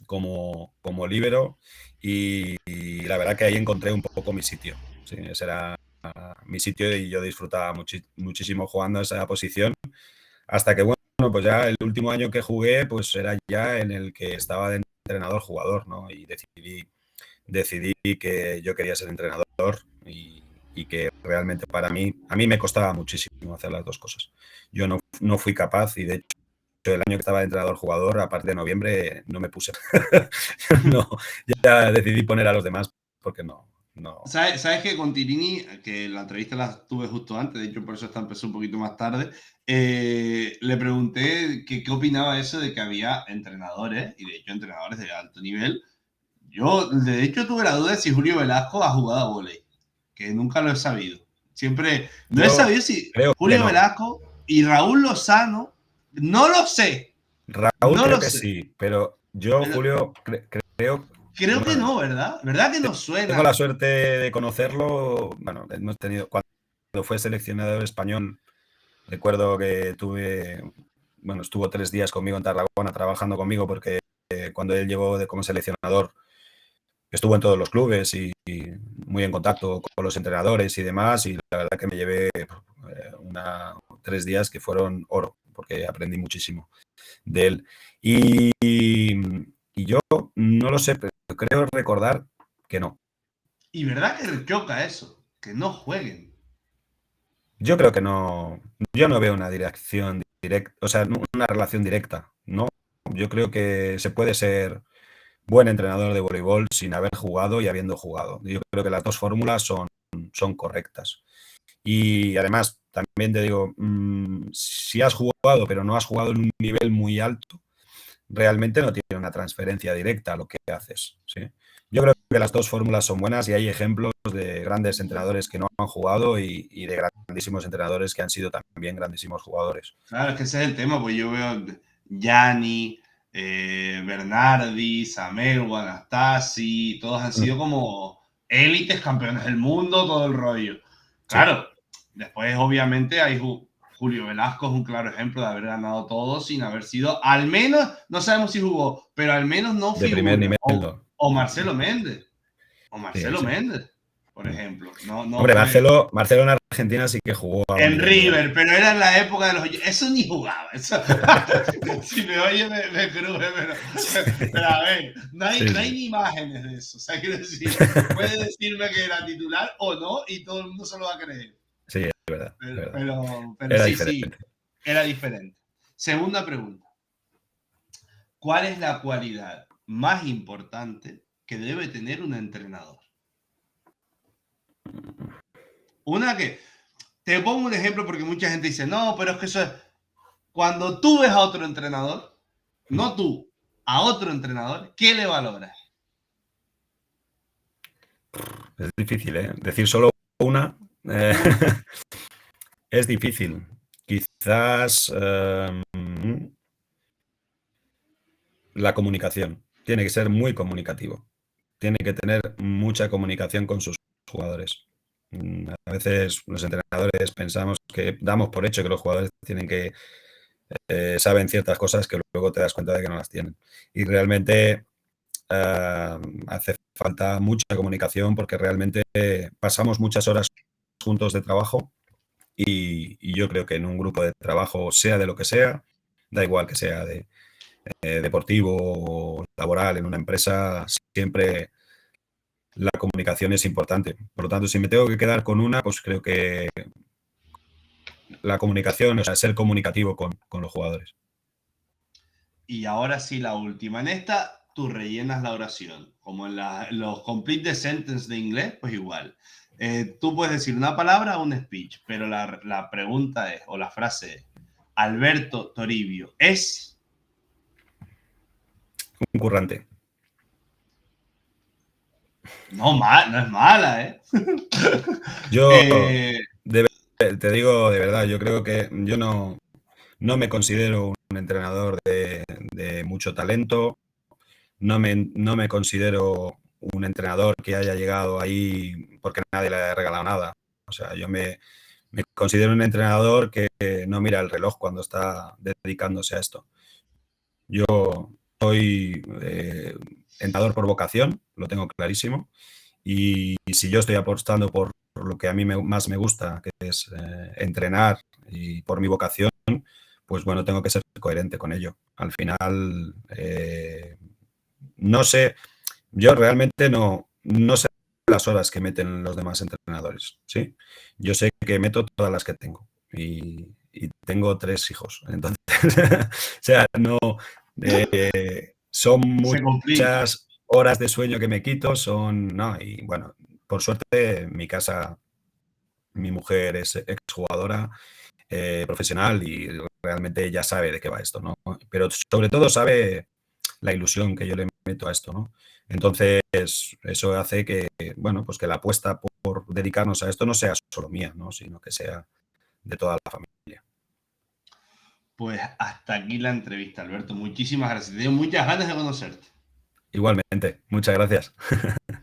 como líbero, y la verdad que ahí encontré un poco mi sitio. Sí, ese era mi sitio y yo disfrutaba muchísimo jugando a esa posición, hasta que, bueno, pues ya el último año que jugué, pues era ya en el que estaba de entrenador-jugador, ¿no? Y decidí que yo quería ser entrenador, y que realmente a mí me costaba muchísimo hacer las dos cosas. Yo no fui capaz, y de hecho el año que estaba de entrenador-jugador, a partir de noviembre, no me puse. No, ya decidí poner a los demás porque no. ¿Sabes que con Tirini, que la entrevista la tuve justo antes, de hecho por eso esta empezó un poquito más tarde, le pregunté qué opinaba eso de que había entrenadores, y de hecho entrenadores de alto nivel? Yo, de hecho, tuve la duda de si Julio Velasco ha jugado a vóley, que nunca lo he sabido. Siempre, no he Yo sabido si creo que Julio no. Velasco y Raúl Lozano, no lo sé, Raúl no creo lo que sé, sí, pero yo, pero Julio, creo, creo que bueno, no, ¿verdad? ¿Verdad que no tengo la suena? suerte de conocerlo. Bueno, hemos tenido, cuando fue seleccionador español, recuerdo que bueno, estuvo 3 días conmigo en Tarragona trabajando conmigo, porque cuando él llegó como seleccionador estuvo en todos los clubes y muy en contacto con los entrenadores y demás, y la verdad que me llevé 3 días que fueron oro, porque aprendí muchísimo de él. Y yo no lo sé, pero creo recordar que no. Y verdad que choca eso, que no jueguen. Yo creo que no. Yo no veo una dirección directa, o sea, una relación directa, ¿no? Yo creo que se puede ser buen entrenador de voleibol sin haber jugado y habiendo jugado. Yo creo que las dos fórmulas son correctas. Y además, también te digo, si has jugado pero no has jugado en un nivel muy alto, realmente no tiene una transferencia directa a lo que haces, ¿sí? Yo creo que las dos fórmulas son buenas, y hay ejemplos de grandes entrenadores que no han jugado y de grandísimos entrenadores que han sido también grandísimos jugadores. Claro, es que ese es el tema, pues yo veo Gianni, Bernardi, Samuel, Anastasi, todos han sido como élites, campeones del mundo, todo el rollo. Sí, Claro, después obviamente hay Julio Velasco, es un claro ejemplo de haber ganado todo sin haber sido, al menos, no sabemos si jugó, pero al menos no de primer figura. nivel, O, no. o Marcelo Méndez, o Sí, Marcelo sí. Méndez. por ejemplo. No, no Hombre, fue Barcelona Argentina sí que jugó a un en nivel muy alto. River, pero era en la época de los... Eso ni jugaba. Eso... si me oye, me cruje, pero a ver, Sí, no hay sí. ni imágenes de eso. O sea, quiero decir, puede decirme que era titular o no y todo el mundo se lo va a creer. Sí, es verdad, es verdad. Pero Era sí, sí, diferente. era diferente. Segunda pregunta. ¿Cuál es la cualidad más importante que debe tener un entrenador? Una que, te pongo un ejemplo porque mucha gente dice, no, pero es que eso es, cuando tú ves a otro entrenador, no tú, a otro entrenador, ¿qué le valoras? Es difícil, ¿eh? Decir solo una Una. es difícil. Quizás la comunicación. Tiene que ser muy comunicativo. Tiene que tener mucha comunicación con sus jugadores. A veces los entrenadores pensamos que damos por hecho que los jugadores tienen que saben ciertas cosas que luego te das cuenta de que no las tienen. Y realmente hace falta mucha comunicación porque realmente pasamos muchas horas juntos de trabajo y yo creo que en un grupo de trabajo, sea de lo que sea, da igual que sea de deportivo o laboral en una empresa, siempre la comunicación es importante. Por lo tanto, si me tengo que quedar con una, pues creo que la comunicación, o sea, ser comunicativo con los jugadores. Y ahora sí, la última. En esta, tú rellenas la oración. Como en los complete the sentence de inglés, pues igual. Tú puedes decir una palabra o un speech, pero la pregunta es, o la frase es, Alberto Toribio es... Un currante. No, no es mala, ¿eh? Yo eh de, te digo de verdad, yo creo que yo no me considero un entrenador de mucho talento, no me considero un entrenador que haya llegado ahí porque nadie le ha regalado nada. O sea, me considero un entrenador que no mira el reloj cuando está dedicándose a esto. Yo soy entrenador por vocación, lo tengo clarísimo, y si yo estoy apostando por lo que a mí más me gusta, que es entrenar y por mi vocación, pues bueno, tengo que ser coherente con ello. Al final, no sé, yo realmente no sé las horas que meten los demás entrenadores, ¿sí? Yo sé que meto todas las que tengo y tengo 3 hijos. Entonces, o sea, no, son Se complica. muchas horas de sueño que me quito, no, y bueno, por suerte en mi casa, mi mujer es exjugadora profesional y realmente ella sabe de qué va esto, ¿no? Pero sobre todo sabe la ilusión que yo le meto a esto, ¿no? Entonces, eso hace que, bueno, pues que la apuesta por dedicarnos a esto no sea solo mía, ¿no? Sino que sea de toda la familia. Pues hasta aquí la entrevista, Alberto. Muchísimas gracias. Tengo muchas ganas de conocerte. Igualmente, muchas gracias.